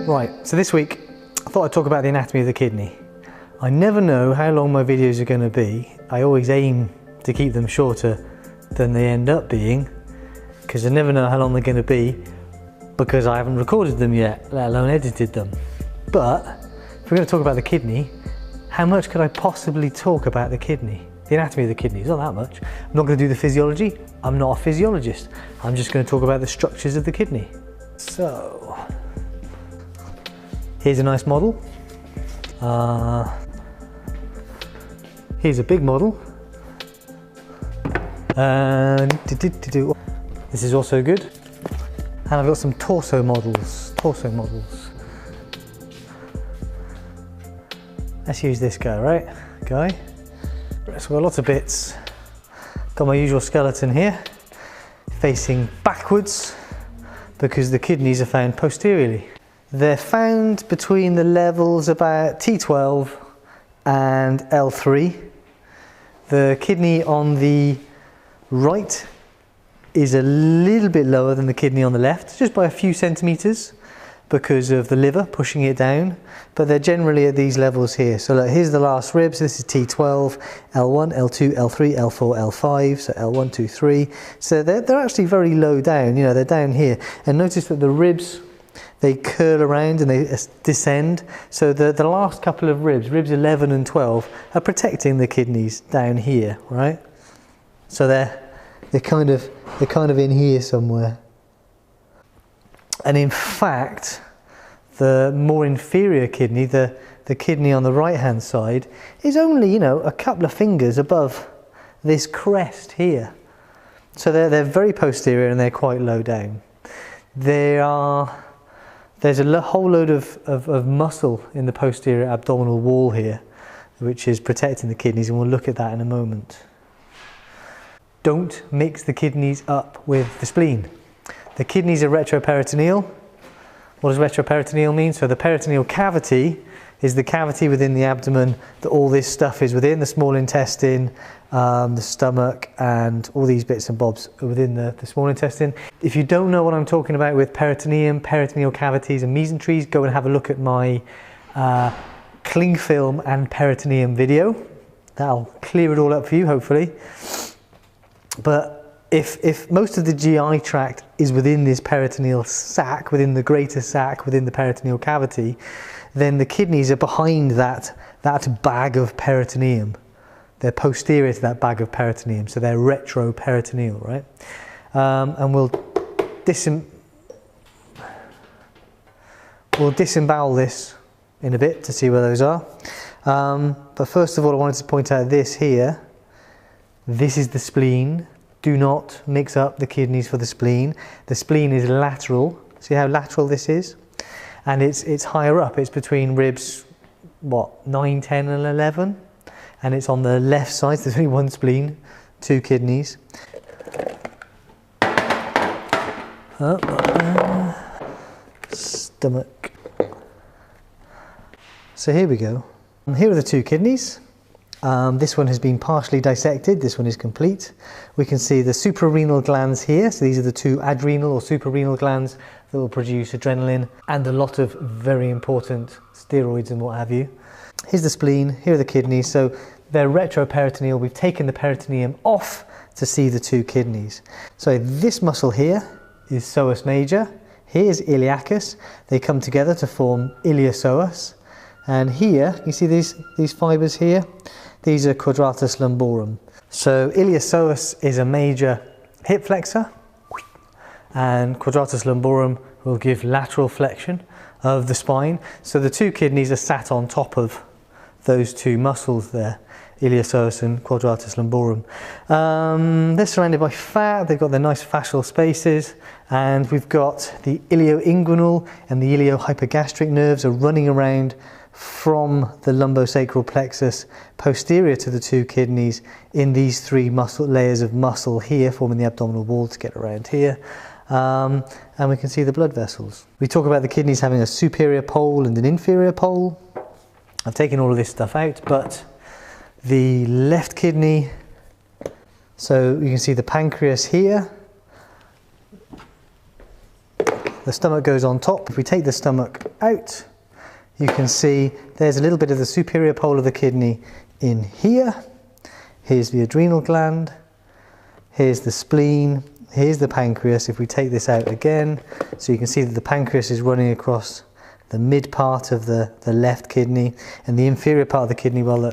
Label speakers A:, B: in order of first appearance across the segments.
A: Right, so this week I thought I'd talk about the anatomy of the kidney. I never know how long my videos are going to be. I always aim to keep them shorter than they end up being, because I never know how long they're going to be because I haven't recorded them yet, let alone edited them. But if we're going to talk about the kidney, how much could I possibly talk about the kidney? The anatomy of the kidney is not that much. I'm not going to do the physiology. I'm not a physiologist. I'm just going to talk about the structures of the kidney. So, here's a nice model. Here's a big model. This is also good. And I've got some torso models. Let's use this guy, right? So I've got lots of bits. Got my usual skeleton here, facing backwards, because the kidneys are found posteriorly. They're found between the levels about T12 and L3. The kidney on the right is a little bit lower than the kidney on the left, just by a few centimeters, because of the liver pushing it down, but they're generally at these levels here. So look, here's the last ribs. This is T12, L1, L2, L3, L4, L5, so L1, 2, 3. So they're actually very low down, you know, they're down here. And notice that the ribs, they curl around and they descend. So the last couple of ribs, ribs 11 and 12, are protecting the kidneys down here, right? So they're kind of in here somewhere. And in fact, the more inferior kidney, the kidney on the right hand side, is only, you know, a couple of fingers above this crest here. So they're very posterior and they're quite low down. There's a whole load of muscle in the posterior abdominal wall here, which is protecting the kidneys, and we'll look at that in a moment. Don't mix the kidneys up with the spleen. The kidneys are retroperitoneal. What does retroperitoneal mean? So the peritoneal cavity is the cavity within the abdomen that all this stuff is within, the small intestine, the stomach, and all these bits and bobs are within the small intestine. If you don't know what I'm talking about with peritoneum, peritoneal cavities and mesenteries, go and have a look at my cling film and peritoneum video. That'll clear it all up for you, hopefully. But if most of the GI tract is within this peritoneal sac, within the greater sac, within the peritoneal cavity, then the kidneys are behind that bag of peritoneum. They're posterior to that bag of peritoneum, so they're retroperitoneal, right? And we'll disembowel this in a bit to see where those are. But first of all, I wanted to point out this here. This is the spleen. Do not mix up the kidneys for the spleen. The spleen is lateral. See how lateral this is? And it's higher up. It's between ribs, what, 9, 10 and 11? And it's on the left side. There's only one spleen, 2 kidneys. Stomach. So here we go. Here are the 2 kidneys. This one has been partially dissected, this one is complete. We can see the suprarenal glands here, so these are the 2 adrenal or suprarenal glands that will produce adrenaline and a lot of very important steroids and what have you. Here's the spleen, here are the kidneys, so they're retroperitoneal. We've taken the peritoneum off to see the 2 kidneys. So this muscle here is psoas major, here's iliacus, they come together to form iliopsoas, and here, you see these fibres here? These are quadratus lumborum. So iliopsoas is a major hip flexor, and quadratus lumborum will give lateral flexion of the spine. So the 2 kidneys are sat on top of those 2 muscles there, iliopsoas and quadratus lumborum. They're surrounded by fat, they've got their nice fascial spaces, and we've got the ilioinguinal and the iliohypogastric nerves are running around from the lumbosacral plexus posterior to the 2 kidneys in these 3 layers of muscle here, forming the abdominal wall to get around here. And we can see the blood vessels. We talk about the kidneys having a superior pole and an inferior pole. I've taken all of this stuff out, but the left kidney, so you can see the pancreas here, The stomach goes on top. If we take the stomach out, you can see there's a little bit of the superior pole of the kidney in here. Here's the adrenal gland. Here's the spleen. Here's the pancreas. If we take this out again, so you can see that the pancreas is running across the mid part of the left kidney, and the inferior part of the kidney, well,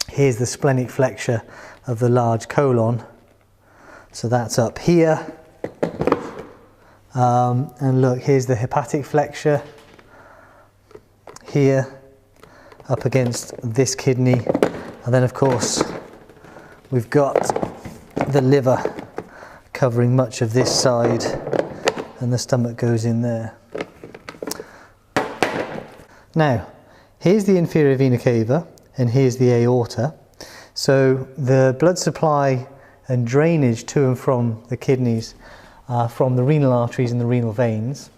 A: here's the splenic flexure of the large colon. So that's up here. And look, here's the hepatic flexure here up against this kidney. And then of course we've got the liver covering much of this side, and the stomach goes in there. Now, here's the inferior vena cava and here's the aorta. So the blood supply and drainage to and from the kidneys from the renal arteries and the renal veins.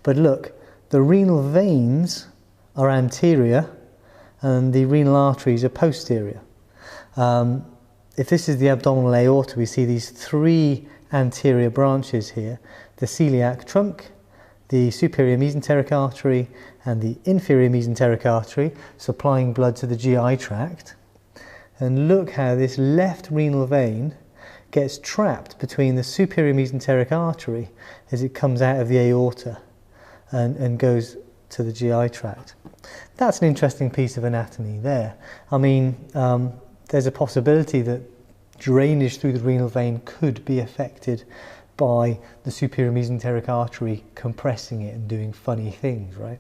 A: But look, the renal veins are anterior and the renal arteries are posterior. If this is the abdominal aorta, we see these three anterior branches here: the celiac trunk, the superior mesenteric artery, and the inferior mesenteric artery, supplying blood to the GI tract. And look how this left renal vein gets trapped between the superior mesenteric artery as it comes out of the aorta and goes to the GI tract. That's an interesting piece of anatomy there. I mean, there's a possibility that drainage through the renal vein could be affected by the superior mesenteric artery compressing it and doing funny things, right?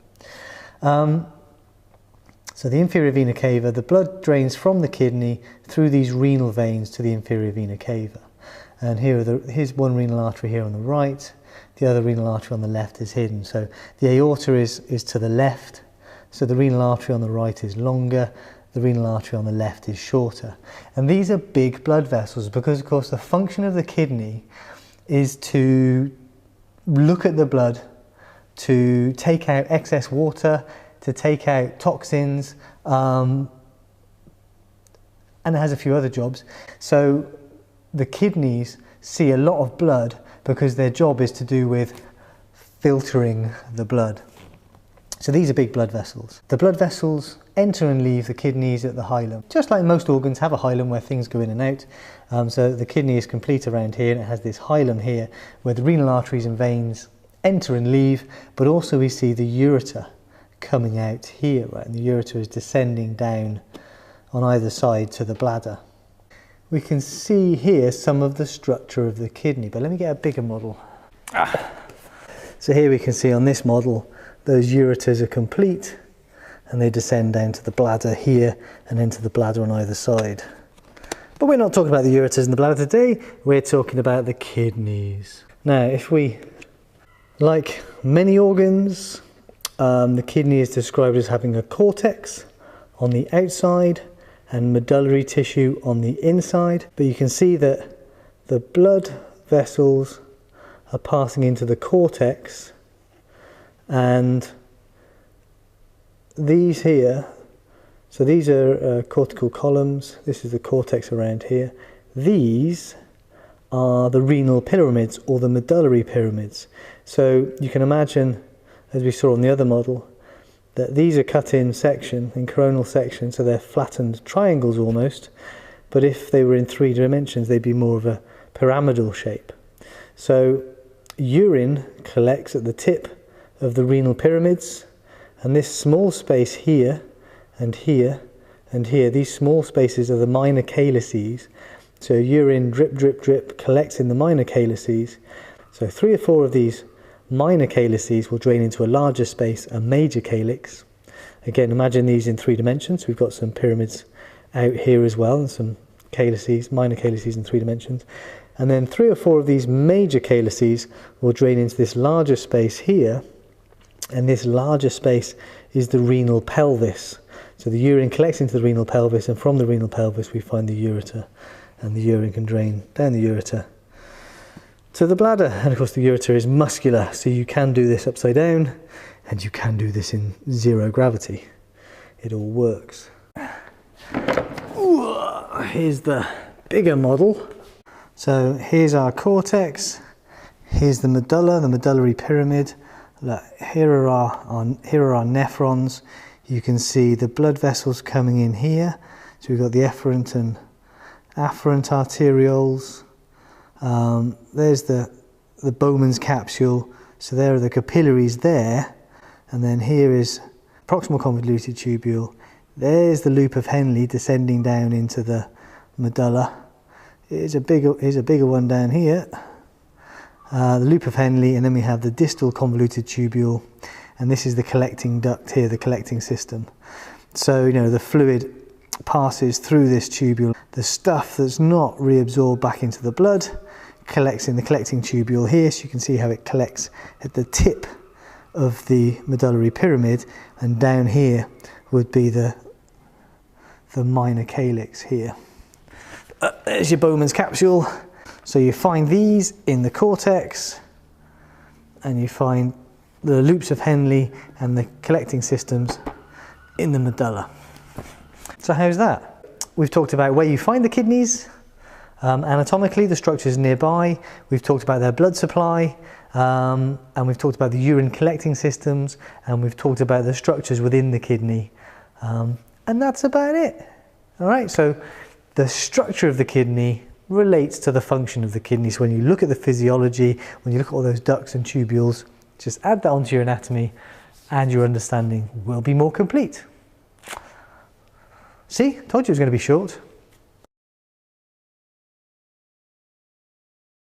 A: So the inferior vena cava, the blood drains from the kidney through these renal veins to the inferior vena cava. And here's one renal artery here on the right, the other renal artery on the left is hidden. So the aorta is to the left, so the renal artery on the right is longer, the renal artery on the left is shorter. And these are big blood vessels because, of course, the function of the kidney is to look at the blood, to take out excess water, to take out toxins, and it has a few other jobs. So the kidneys see a lot of blood because their job is to do with filtering the blood. So these are big blood vessels. The blood vessels enter and leave the kidneys at the hilum. Just like most organs have a hilum where things go in and out. So the kidney is complete around here, and it has this hilum here where the renal arteries and veins enter and leave, but also we see the ureter coming out here, right? And the ureter is descending down on either side to the bladder. We can see here some of the structure of the kidney, but let me get a bigger model. So here we can see on this model, those ureters are complete and they descend down to the bladder here and into the bladder on either side. But we're not talking about the ureters and the bladder today, we're talking about the kidneys. Now, if we, like many organs, the kidney is described as having a cortex on the outside and medullary tissue on the inside. But you can see that the blood vessels are passing into the cortex, and these here, so these are cortical columns, this is the cortex around here. These are the renal pyramids or the medullary pyramids. So you can imagine, as we saw on the other model, that these are cut in section, in coronal section, so they're flattened triangles almost, but if they were in 3 dimensions they'd be more of a pyramidal shape. So urine collects at the tip of the renal pyramids, and this small space here and here and here, these small spaces are the minor calyces. So urine drip, drip, drip collects in the minor calyces. So 3 or 4 of these minor calyces will drain into a larger space, a major calyx. Again, imagine these in 3 dimensions. We've got some pyramids out here as well, and some calyces, minor calyces in 3 dimensions. And then 3 or 4 of these major calyces will drain into this larger space here, and this larger space is the renal pelvis. So the urine collects into the renal pelvis, and from the renal pelvis we find the ureter, and the urine can drain down the ureter to the bladder. And of course the ureter is muscular, so you can do this upside down and you can do this in 0 gravity. It all works. Here's the bigger model. So here's our cortex, Here's the medulla, the medullary pyramid. Look, here are our nephrons. You can see the blood vessels coming in here. So we've got the efferent and afferent arterioles. There's the Bowman's capsule. So there are the capillaries there. And then here is proximal convoluted tubule. There's the loop of Henle descending down into the medulla. Here's a bigger one down here. The loop of Henle, and then we have the distal convoluted tubule, and this is the collecting duct here, the collecting system. So, you know, the fluid passes through this tubule. The stuff that's not reabsorbed back into the blood collects in the collecting tubule here, so you can see how it collects at the tip of the medullary pyramid, and down here would be the minor calyx here. There's your Bowman's capsule. So you find these in the cortex, and you find the loops of Henle and the collecting systems in the medulla. So how's that? We've talked about where you find the kidneys, anatomically, the structures nearby. We've talked about their blood supply, and we've talked about the urine collecting systems, and we've talked about the structures within the kidney. And that's about it. All right, so the structure of the kidney relates to the function of the kidney. So when you look at the physiology, when you look at all those ducts and tubules, just add that onto your anatomy and your understanding will be more complete. See, told you it was going to be short.